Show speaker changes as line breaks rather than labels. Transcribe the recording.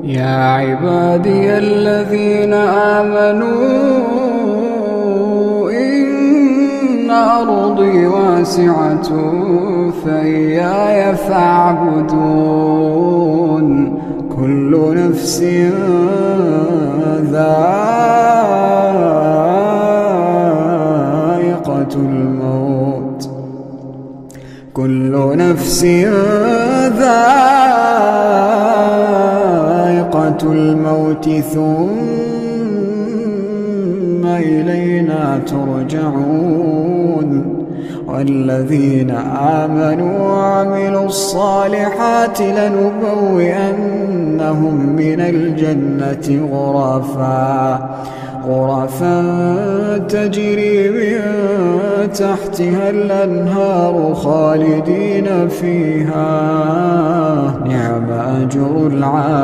يا عبادي الذين آمنوا إن أرضي واسعة فإياي فاعبدون كل نفس ذائقة الموت كل نفس ذائقة الموت ثم إلينا ترجعون والذين آمنوا وعملوا الصالحات لنبوئنهم من الجنة غرفا تجري من تحتها الأنهار خالدين فيها نعم أجر العاملين.